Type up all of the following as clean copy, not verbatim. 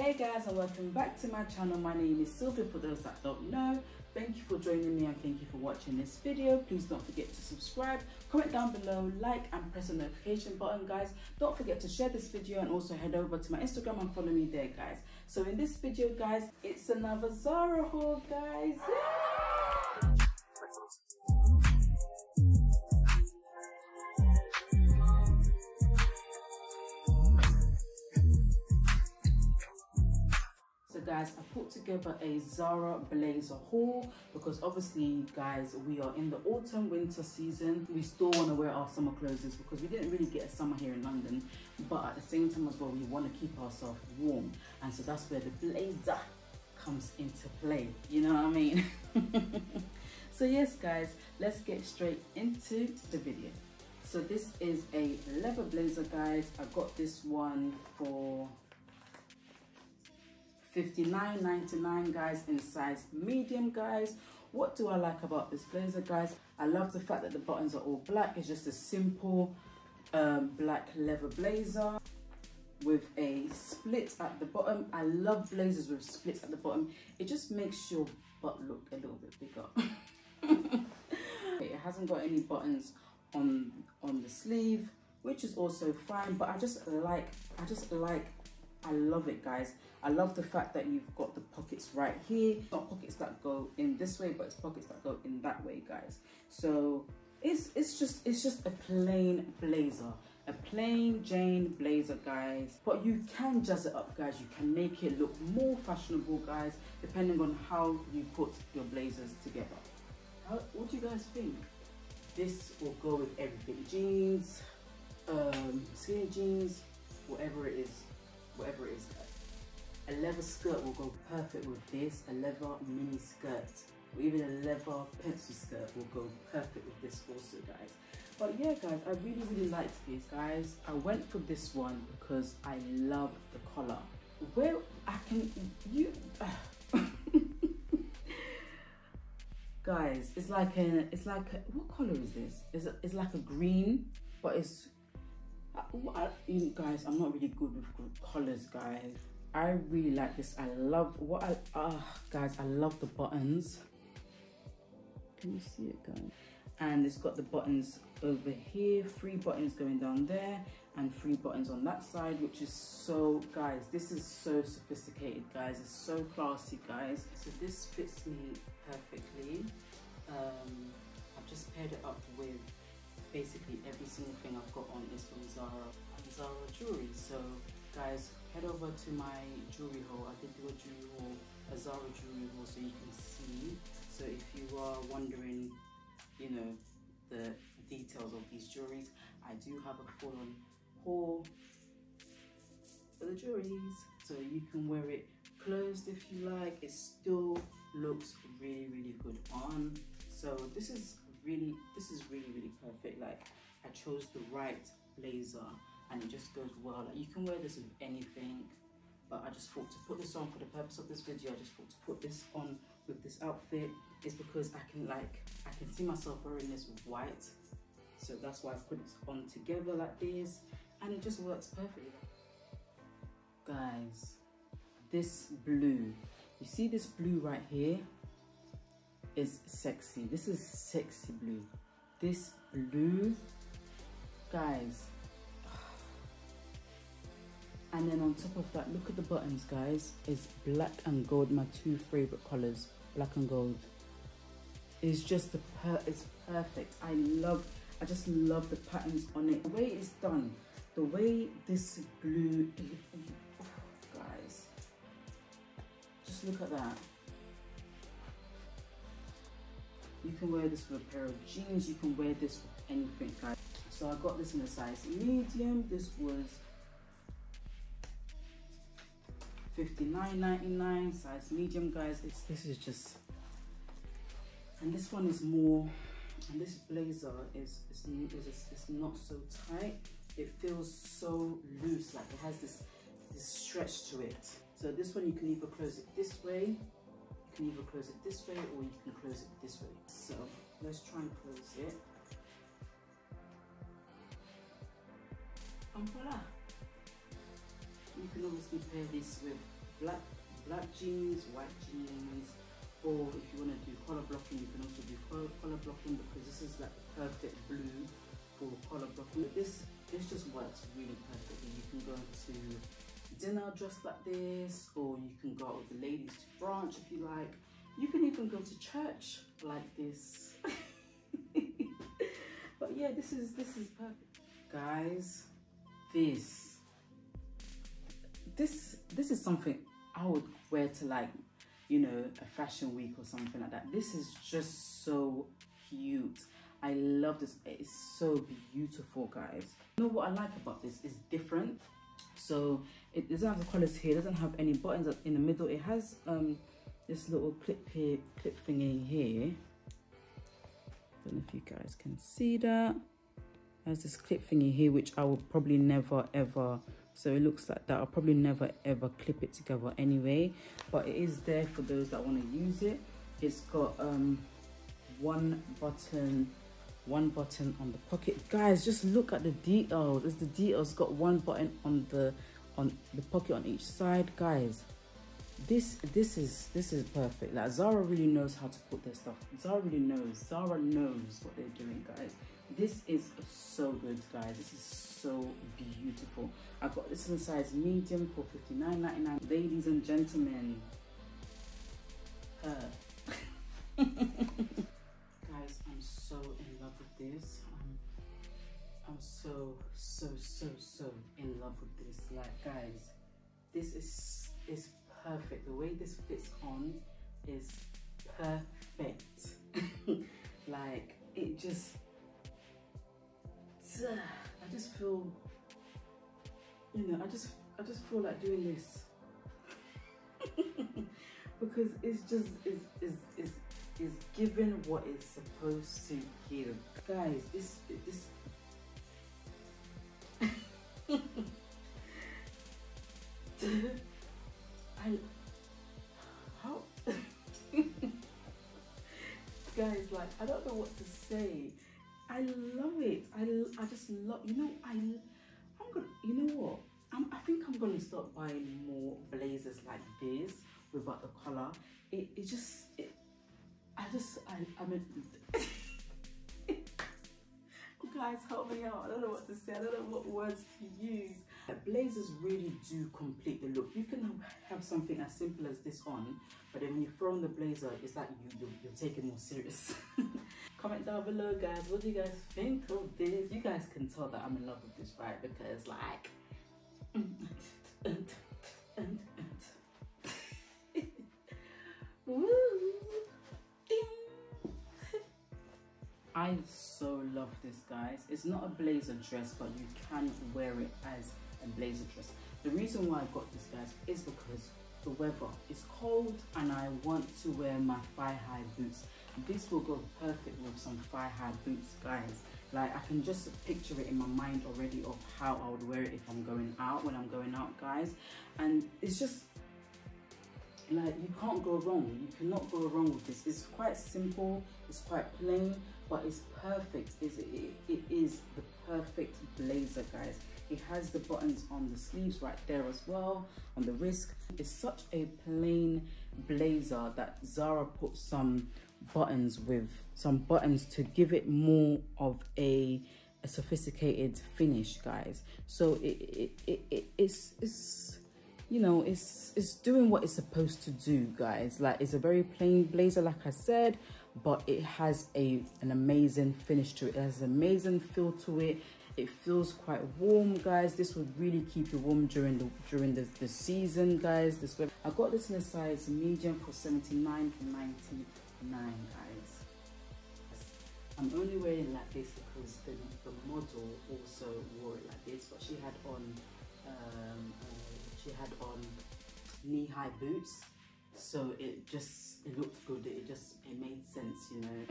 Hey guys, and welcome back to my channel. My name is Sylvia, for those that don't know. Thank you for joining me and thank you for watching this video. Please don't forget to subscribe, comment down below, like and press the notification button, guys. Don't forget to share this video and also head over to my Instagram and follow me there, guys. So in this video, guys, it's another Zara haul, guys. Yay! So guys, I put together a Zara blazer haul because obviously guys, we are in the autumn winter season. We still want to wear our summer clothes because we didn't really get a summer here in London, but at the same time as well, we want to keep ourselves warm, and so that's where the blazer comes into play, you know what I mean? So yes guys, let's get straight into the video. So this is a leather blazer, guys. I got this one for $59.99, guys, in size medium, guys. What do I like about this blazer, guys? I love the fact that the buttons are all black. It's just a simple black leather blazer with a split at the bottom. I love blazers with splits at the bottom. It just makes your butt look a little bit bigger. It hasn't got any buttons on the sleeve, which is also fine, but I love it, guys. I love the fact that you've got the pockets right here. Not pockets that go in this way, but it's pockets that go in that way, guys. So it's just a plain blazer, a plain Jane blazer, guys. But you can jazz it up, guys. You can make it look more fashionable, guys, depending on how you put your blazers together. What do you guys think? This will go with everything: jeans, skinny jeans, whatever it is, guys. A leather skirt will go perfect with this. A leather mini skirt or even a leather pencil skirt will go perfect with this also, guys. But yeah, guys, I really liked this, guys. I went for this one because I love the collar. Where I can guys, it's like what color is this? It's like a green, but it's guys, I'm not really good with colors, guys. I really like this. I love guys, I love the buttons. Can you see it, guys? And it's got the buttons over here, 3 buttons going down there and 3 buttons on that side, which is so, guys, this is so sophisticated, guys. It's so classy, guys. So this fits me perfectly. I've just paired it up with basically every single thing I've got on is from Zara and Zara jewelry. So guys, head over to my jewelry haul. I did do a jewelry haul, a Zara jewelry haul, so you can see. So if you are wondering, you know, the details of these jewelries, I do have a full-on haul for the jewelries, so you can wear it closed if you like. It still looks really good on. So this is really perfect. Like, I chose the right blazer and it just goes well. Like, you can wear this with anything, but I just thought to put this on for the purpose of this video. I just thought to put this on with this outfit is because I can see myself wearing this with white, so that's why I put it on together like this, and it just works perfectly. Guys, this blue, you see this blue right here is sexy. This is sexy blue. This blue, guys. And then on top of that, look at the buttons, guys. It's black and gold, my 2 favorite colors, black and gold. It's just it's perfect. I just love the patterns on it. The way it's done, the way this blue, guys, just look at that. You can wear this with a pair of jeans. You can wear this with anything, guys. So I got this in a size medium. This was $59.99, size medium, guys. This is just, and this one is more, and this blazer is not so tight. It feels so loose, like it has this stretch to it. So this one, you can either close it this way, you can either close it this way, or you can close it this way. So let's try and close it. And voila! You can obviously pair this with black jeans, white jeans, or if you want to do collar blocking, you can also do collar blocking, because this is like the perfect blue for collar blocking. This just works really perfectly. You can go to dinner dressed like this, or you can go out with the ladies to brunch if you like. You can even go to church like this. But yeah, this is perfect, guys. This is something I would wear to, like, you know, a fashion week or something like that. This is just so cute. I love this. It is so beautiful, guys. You know what I like about this is different. So it doesn't have the collars here, it doesn't have any buttons in the middle. It has this little clip thingy here. I don't know if you guys can see that. It has this clip thingy here, which I will probably never ever, so it looks like that, I'll probably never ever clip it together anyway, but it is there for those that want to use it. It's got one button on the pocket. Guys, just look at the details. It's the details. Got one button on the pocket on each side. Guys, this is perfect. Like, Zara really knows how to put their stuff. Zara knows what they're doing, guys. This is so good, guys. This is so beautiful. I got this in a size medium for $59.99. Ladies and gentlemen, guys, I'm so in love with this. I'm so in love with this. Like, guys, this is perfect. The way this fits on is perfect. Like, it just, I just feel, you know, I just feel like doing this. Because it's just is given what it's supposed to give. Guys, this how guys, like, I don't know what to say. I love it. I just love, you know, I'm gonna, you know what, I think I'm gonna start buying more blazers like this without the collar. I mean, guys, help me out. I don't know what to say. I don't know what words to use. Blazers really do complete the look. You can have something as simple as this on, but then when you throw on the blazer, it's like you're taking more serious. Comment down below, guys. What do you guys think of this? You guys can tell that I'm in love with this, right? Because, like, I so love this, guys. It's not a blazer dress, but you can wear it as a blazer dress. The reason why I got this, guys, is because the weather is cold and I want to wear my thigh-high boots. This will go perfect with some thigh-high boots, guys. Like, I can just picture it in my mind already of how I would wear it if I'm going out, when I'm going out, guys. And it's just, like, you can't go wrong. You cannot go wrong with this. It's quite simple, it's quite plain, but it's perfect. It is the perfect blazer, guys. It has the buttons on the sleeves right there as well, on the wrist. It's such a plain blazer that Zara put some buttons to give it more of a sophisticated finish, guys. So it's you know, it's doing what it's supposed to do, guys. Like, it's a very plain blazer, like I said, but it has an amazing finish to it. It has an amazing feel to it. It feels quite warm, guys. This would really keep you warm during the season, guys. I got this in a size medium for $79.99, guys. I'm only wearing it like this because the model also wore it like this, but she had on knee-high boots, so it looked good. It made sense, you know.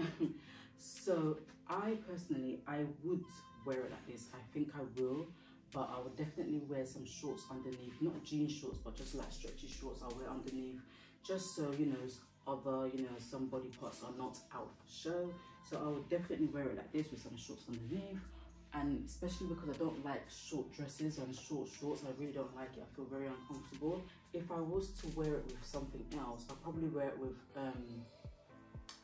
So I personally, I would wear it like this. I think I will, but I would definitely wear some shorts underneath, not jean shorts, but just like stretchy shorts I'll wear underneath, just so, you know, other, you know, some body parts are not out for show. So I would definitely wear it like this with some shorts underneath. and especially because I don't like short dresses and short shorts. I really don't like it. I feel very uncomfortable. If I was to wear it with something else, I'd probably wear it with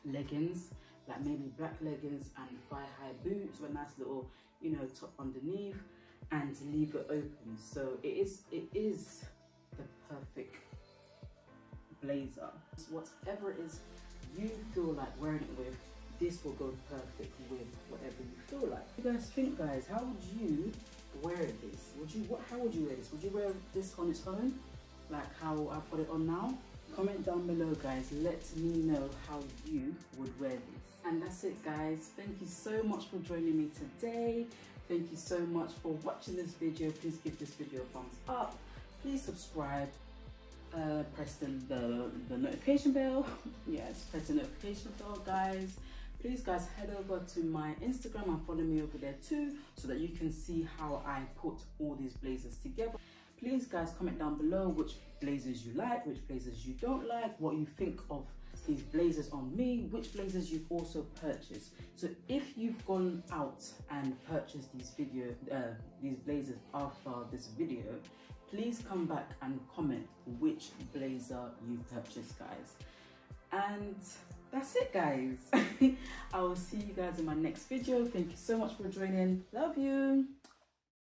leggings, like maybe black leggings and thigh-high boots with a nice little, you know, top underneath, and leave it open. So it is the perfect blazer. Whatever it is you feel like wearing it with, this will go perfect with whatever you feel like. What do you guys think, guys? How would you wear this? How would you wear this? Would you wear this on its own, like how I put it on now? Comment down below, guys. Let me know how you would wear this. And that's it, guys. Thank you so much for joining me today. Thank you so much for watching this video. Please give this video a thumbs up. Please subscribe. Press the notification bell. Yes, press the notification bell, guys. Please, guys, head over to my Instagram and follow me over there too, so that you can see how I put all these blazers together. Please, guys, comment down below which blazers you like, which blazers you don't like, what you think of these blazers on me, which blazers you've also purchased. So if you've gone out and purchased these blazers after this video, please come back and comment which blazer you purchased, guys. And that's it, guys. I will see you guys in my next video. Thank you so much for joining. Love you.